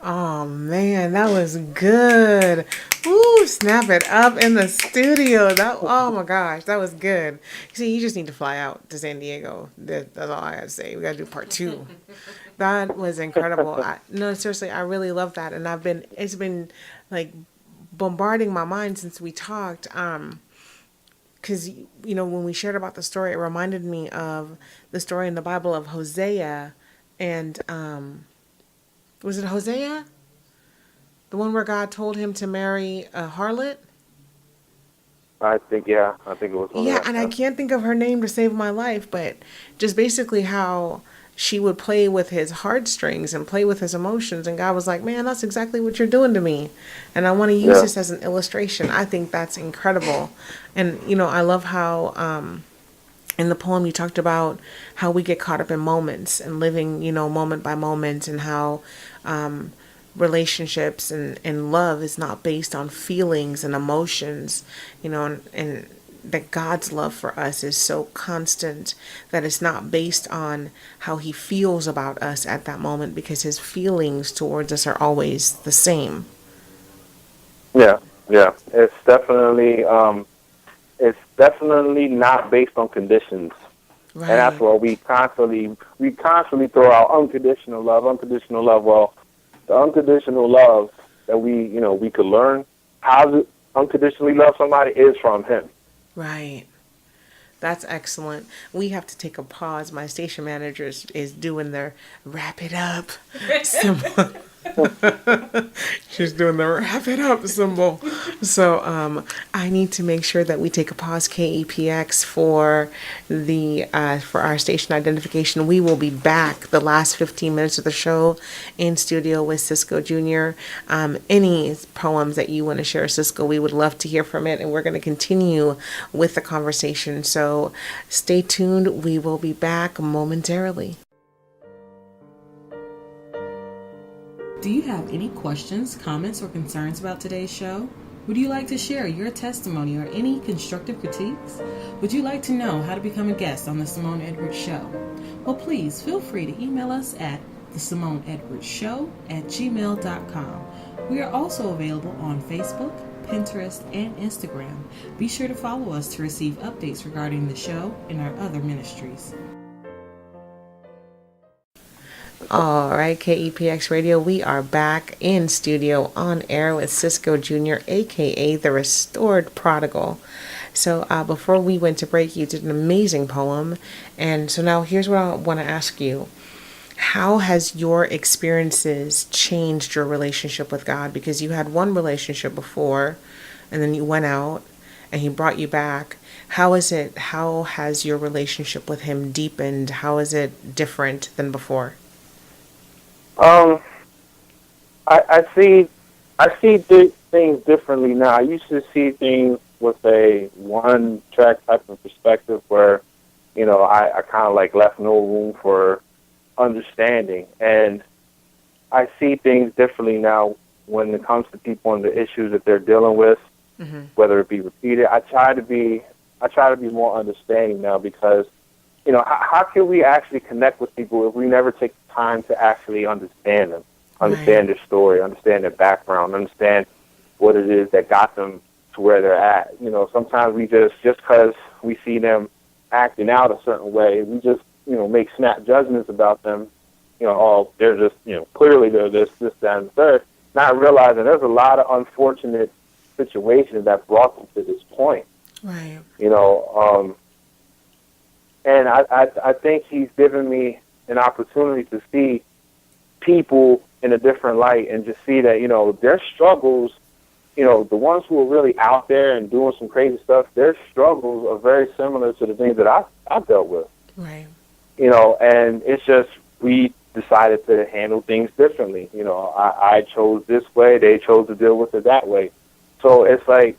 Oh man, that was good. Ooh, snap it up in the studio. That, oh my gosh, that was good. See, you just need to fly out to San Diego. That's all I gotta say. We gotta do part two. That was incredible. No, seriously, I really love that, and it's been like bombarding my mind since we talked. because, when we shared about the story, it reminded me of the story in the Bible of Hosea and, was it Hosea? The one where God told him to marry a harlot? I think it was one of Yeah, that. and I can't think of her name to save my life, but just basically how she would play with his heartstrings and play with his emotions. And God was like, man, that's exactly what you're doing to me. And I want to use this as an illustration. I think that's incredible. And, I love how in the poem you talked about how we get caught up in moments and living, moment by moment, and how relationships and love is not based on feelings and emotions, and that God's love for us is so constant that it's not based on how he feels about us at that moment, because his feelings towards us are always the same. Yeah. It's definitely not based on conditions. Right. And that's why we constantly throw out unconditional love. Well, the unconditional love that we could learn how to unconditionally love somebody is from him. Right. That's excellent. We have to take a pause. My station manager is doing their wrap it up symbol. She's doing the wrap it up symbol. So I need to make sure that we take a pause, KEPX, for for our station identification. We will be back the last 15 minutes of the show in studio with Cisco Jr. Any poems that you want to share, Cisco, we would love to hear from it, and we're going to continue with the conversation. So stay tuned. We will be back momentarily. Do you have any questions, comments, or concerns about today's show? Would you like to share your testimony or any constructive critiques? Would you like to know how to become a guest on the Simone Edwards Show? Well, please feel free to email us at thesimoneedwardsshow@gmail.com. We are also available on Facebook, Pinterest, and Instagram. Be sure to follow us to receive updates regarding the show and our other ministries. All right, KEPX Radio, we are back in studio on air with Cisco Jr., aka the Restored Prodigal. So before we went to break, you did an amazing poem. And so now here's what I want to ask you. How has your experiences changed your relationship with God? Because you had one relationship before, and then you went out, and he brought you back. How has your relationship with him deepened? How is it different than before? I see things differently now. I used to see things with a one-track type of perspective where, I kind of like left no room for understanding. And I see things differently now when it comes to people and the issues that they're dealing with, whether it be repeated. I try to be more understanding now, because, how can we actually connect with people if we never take the time to actually understand them, understand their story, understand their background, understand what it is that got them to where they're at? Sometimes we just because we see them acting out a certain way, we just, make snap judgments about them. They're just, clearly they're this, that, and the third, not realizing there's a lot of unfortunate situations that brought them to this point. Right. And I think he's given me an opportunity to see people in a different light and just see that, their struggles, the ones who are really out there and doing some crazy stuff, their struggles are very similar to the things that I've dealt with. Right. And it's just we decided to handle things differently. I chose this way, they chose to deal with it that way. So it's like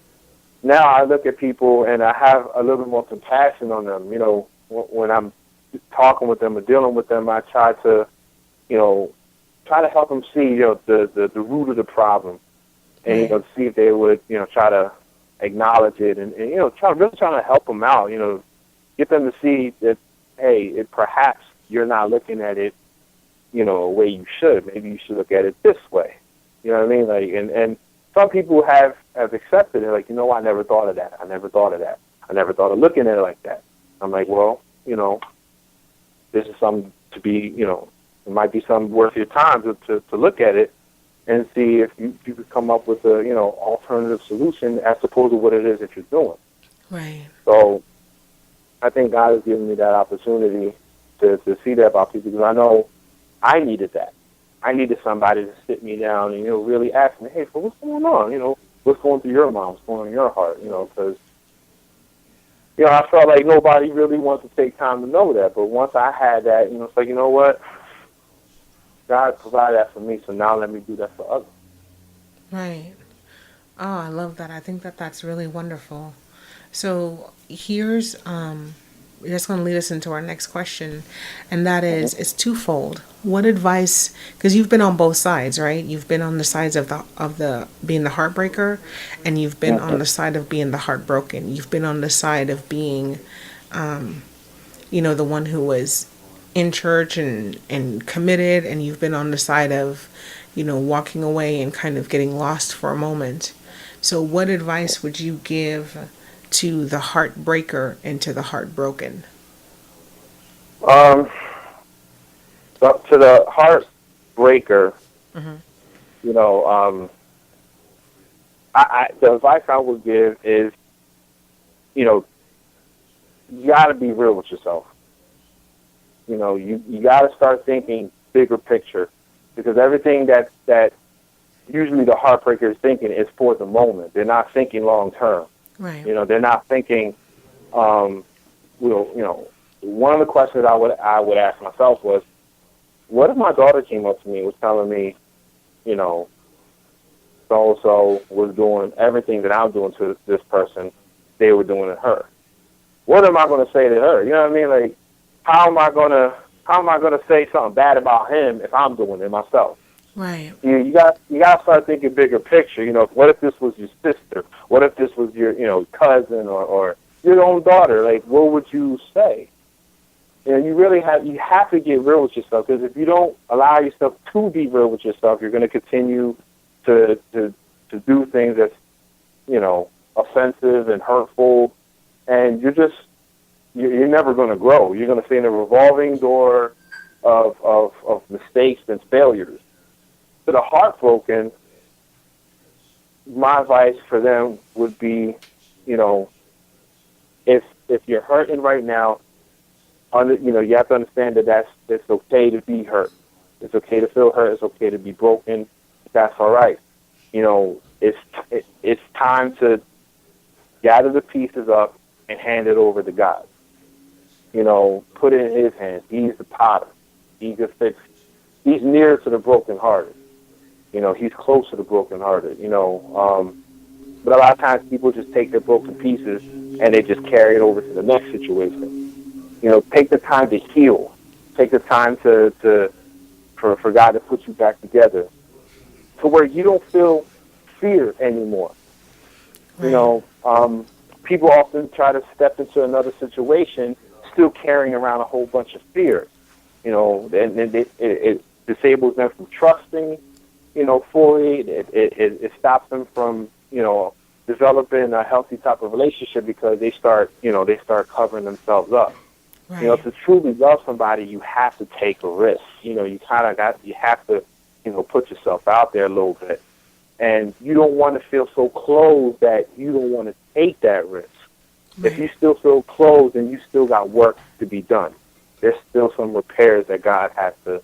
now I look at people and I have a little bit more compassion on them. When I'm talking with them or dealing with them, I try to help them see, the root of the problem, and see if they would, try to acknowledge it, and trying to help them out. Get them to see that, hey, perhaps you're not looking at it, a way you should. Maybe you should look at it this way. You know what I mean? Like, and some people have accepted it. Like, I never thought of that. I never thought of looking at it like that. I'm like, well, this is something to be, it might be something worth your time to look at it and see if you could come up with a, alternative solution as opposed to what it is that you're doing. Right. So I think God has given me that opportunity to see that about people, because I know I needed that. I needed somebody to sit me down and, really ask me, hey, so what's going on? What's going through your mind? What's going on in your heart? Because, I felt like nobody really wants to take time to know that. But once I had that, it's like, you know what? God provided that for me, so now let me do that for others. Right. Oh, I love that. I think that that's really wonderful. So here's just going to lead us into our next question, and that is, it's twofold. What advice? Because you've been on both sides, right? You've been on the sides of the being the heartbreaker, and you've been on the side of being the heartbroken. You've been on the side of being, the one who was in church and committed, and you've been on the side of, walking away and kind of getting lost for a moment. So what advice would you give to the heartbreaker and to the heartbroken? So to the heartbreaker, the advice I would give is, you got to be real with yourself. You got to start thinking bigger picture, because everything that usually the heartbreaker is thinking is for the moment. They're not thinking long term. Right. They're not thinking. One of the questions I would ask myself was, what if my daughter came up to me and was telling me, so-and-so was doing everything that I'm doing to this person, they were doing to her. What am I going to say to her? You know what I mean? Like, how am I going to say something bad about him if I'm doing it myself? Right. You got to start thinking bigger picture. What if this was your sister? What if this was your cousin or your own daughter? Like, what would you say? You really have to get real with yourself, because if you don't allow yourself to be real with yourself, you're going to continue to do things that's offensive and hurtful, and you're never going to grow. You're going to stay in a revolving door of mistakes and failures. To the heartbroken, my advice for them would be, if you're hurting right now, you have to understand that it's okay to be hurt. It's okay to feel hurt. It's okay to be broken. That's all right. It's time to gather the pieces up and hand it over to God. Put it in His hands. He's the potter. He can fix. He's near to the brokenhearted. He's close to the brokenhearted. But a lot of times people just take their broken pieces and they just carry it over to the next situation. Take the time to heal. Take the time for God to put you back together, to where you don't feel fear anymore. Right. People often try to step into another situation still carrying around a whole bunch of fear. And it disables them from trusting, fully. It stops them from, developing a healthy type of relationship, because they start covering themselves up. Right. To truly love somebody, you have to take a risk. You have to, put yourself out there a little bit. And you don't want to feel so closed that you don't want to take that risk. Right. If you still feel closed, then you still got work to be done. There's still some repairs that God has to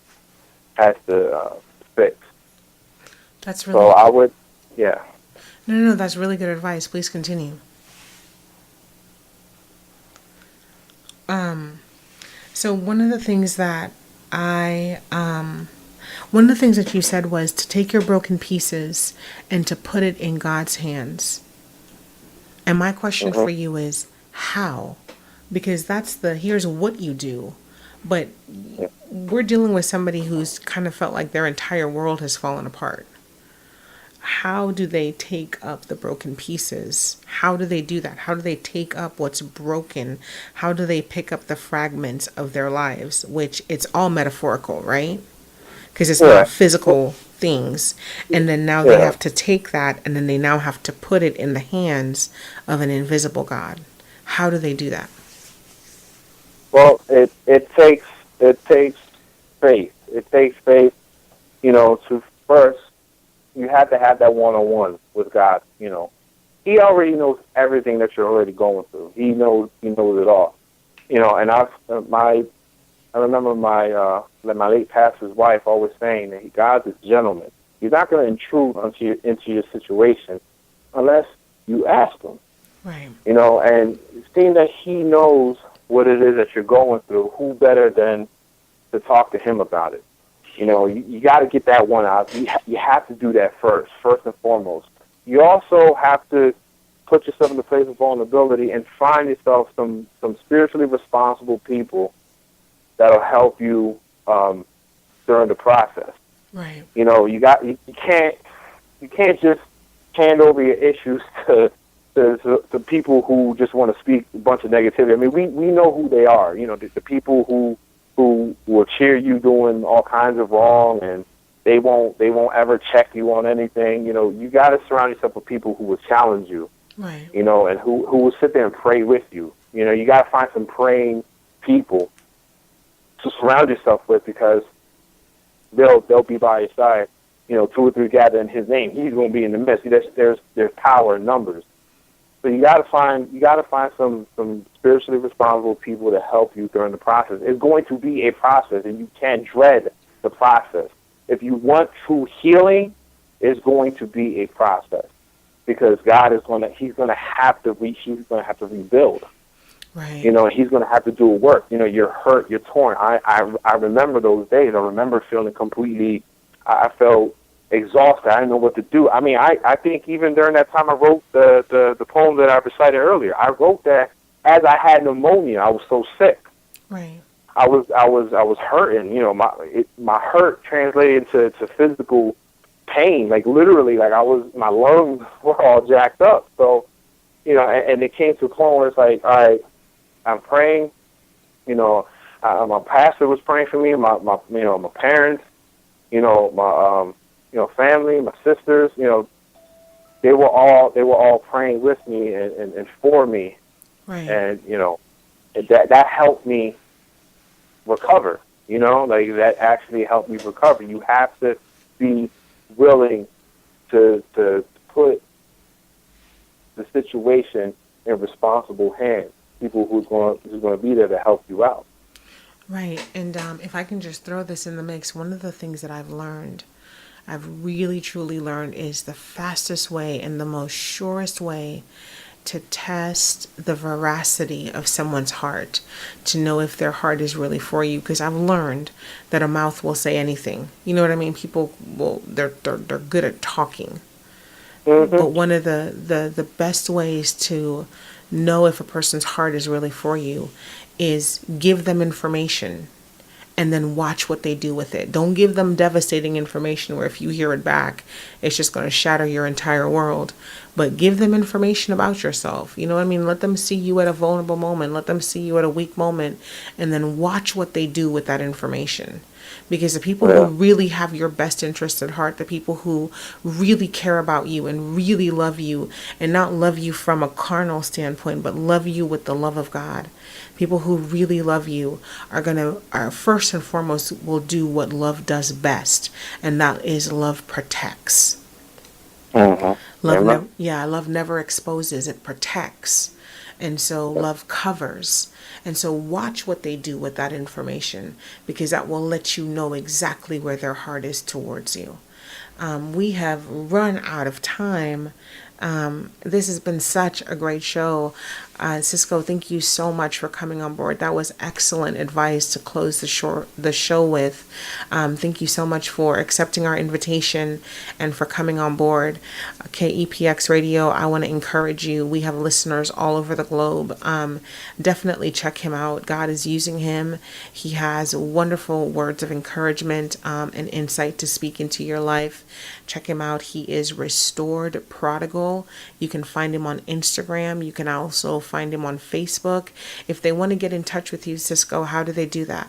fix. That's really. So I would, yeah. No, that's really good advice. Please continue. So one of the things that you said was to take your broken pieces and to put it in God's hands. And my question for you is, how? Because here's what you do. But we're dealing with somebody who's kind of felt like their entire world has fallen apart. How do they take up the broken pieces? How do they do that? How do they take up what's broken? How do they pick up the fragments of their lives? Which it's all metaphorical, right? Because it's not physical things. And then now they have to take that, and then they now have to put it in the hands of an invisible God. How do they do that? Well, it takes faith. It takes faith, to first, you have to have that one-on-one with God, he already knows everything that you're already going through. He knows it all. And I remember my late pastor's wife always saying that God's a gentleman. He's not going to intrude into your situation unless you ask him. Right. And seeing that he knows what it is that you're going through, who better than to talk to him about it? You got to get that one out. You have to do that first and foremost. You also have to put yourself in the place of vulnerability and find yourself some spiritually responsible people that'll help you during the process. Right. You can't just hand over your issues to people who just want to speak a bunch of negativity. I mean, we know who they are. The people who will cheer you doing all kinds of wrong, and they won't ever check you on anything. You got to surround yourself with people who will challenge you. Right. And who will sit there and pray with you. You got to find some praying people to surround yourself with, because they'll be by your side. 2 or 3 gather in his name, he's going to be in the midst. There's power in numbers. So you got to find some spiritually responsible people to help you during the process. It's going to be a process, and you can't dread the process. If you want true healing, it's going to be a process, because God is he's going to have to rebuild. Right. He's going to have to do a work. You're hurt, you're torn. I remember those days. I remember feeling completely. I felt exhausted. I didn't know what to do. I mean, I think even during that time I wrote the poem that I recited earlier. I wrote that as I had pneumonia. I was so sick. Right. I was hurting. My hurt translated into physical pain. Like literally, my lungs were all jacked up. So, and it came to a point where it's like, all right, I'm praying. My pastor was praying for me. My parents. My family, my sisters. They were all praying with me and for me. Right. And that helped me recover. That actually helped me recover. You have to be willing to put the situation in responsible hands. People who's going to be there to help you out. Right. And if I can just throw this in the mix, one of the things that I've really truly learned, is the fastest way and the most surest way to test the veracity of someone's heart, to know if their heart is really for you. Because I've learned that a mouth will say anything. You know what I mean? People they're good at talking. Mm-hmm. But one of the best ways to know if a person's heart is really for you is give them information and then watch what they do with it. Don't give them devastating information where if you hear it back, it's just going to shatter your entire world. But give them information about yourself. You know what I mean? Let them see you at a vulnerable moment. Let them see you at a weak moment. And then watch what they do with that information. Because the people who really have your best interest at heart, the people who really care about you and really love you, and not love you from a carnal standpoint, but love you with the love of God. People who really love you are first and foremost will do what love does best, and that is love protects. Mm-hmm. Love never exposes, it protects. And so love covers. And so watch what they do with that information, because that will let you know exactly where their heart is towards you. We have run out of time. This has been such a great show. Cisco, thank you so much for coming on board. That was excellent advice to close the show with. Thank you so much for accepting our invitation and for coming on board. KEPX Radio, I want to encourage you. We have listeners all over the globe. Definitely check him out. God is using him. He has wonderful words of encouragement and insight to speak into your life. Check him out. He is Restored Prodigal. You can find him on Instagram. You can also find him on Facebook. If they want to get in touch with you, Cisco, how do they do that?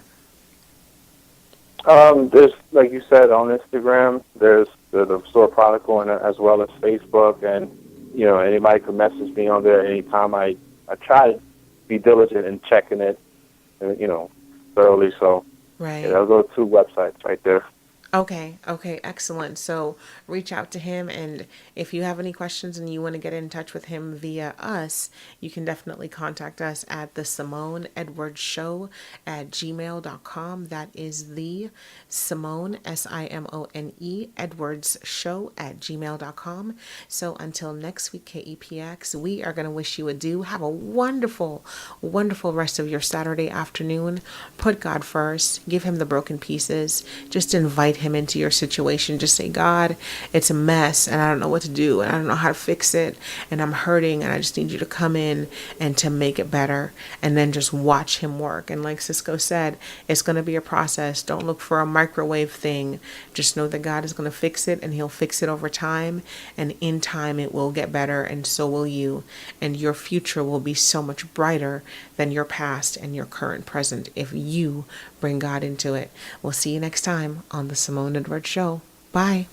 There's, like you said, on Instagram, there's the Restored Prodigal, and as well as Facebook, and anybody can message me on there anytime. I try to be diligent in checking it, thoroughly. So right. Those are 2 websites right there. Okay, excellent. So reach out to him, and if you have any questions and you want to get in touch with him via us, you can definitely contact us at the Simone Edwards Show at gmail.com. That is the Simone, Simone, Edwards Show at gmail.com. So until next week, KEPX, we are going to wish you adieu. Have a wonderful, wonderful rest of your Saturday afternoon. Put God first. Give him the broken pieces. Just invite him into your situation. Just say, God, it's a mess and I don't know what to do and I don't know how to fix it and I'm hurting and I just need you to come in and to make it better. And then just watch him work. And like Cisco said, it's going to be a process. Don't look for a microwave thing. Just know that God is going to fix it, and he'll fix it over time. And in time, it will get better, and so will you. And your future will be so much brighter than your past and your current present if you bring God into it. We'll see you next time on the Simone Edwards Show. Bye.